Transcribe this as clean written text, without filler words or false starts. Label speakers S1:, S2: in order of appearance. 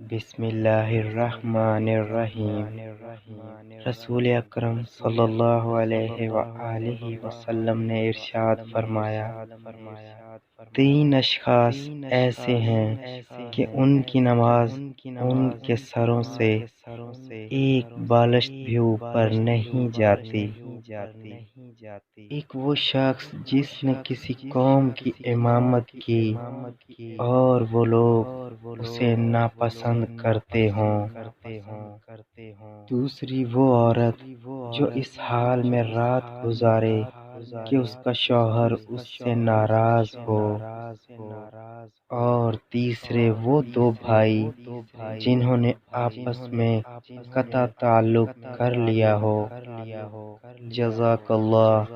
S1: बिस्मिल्लाहिर्रहमानिर्रहीम। रसूल अकरम सल्लल्लाहु अलैहि वसल्लम ने इरशाद फरमाया, तीन अशखास ऐसे हैं कि उनकी नमाज उनके सरों से एक बालिश भी ऊपर नहीं जाती। एक वो शख्स जिसने किसी कौम की इमामत की और वो लोग उसे नापसंद करते हों। दूसरी वो औरत जो इस हाल में रात गुजारे कि उसका शौहर उससे नाराज हो। और तीसरे वो दो भाई जिन्होंने आपस में कता ताल्लुक कर लिया हो। जज़ाकल्लाह।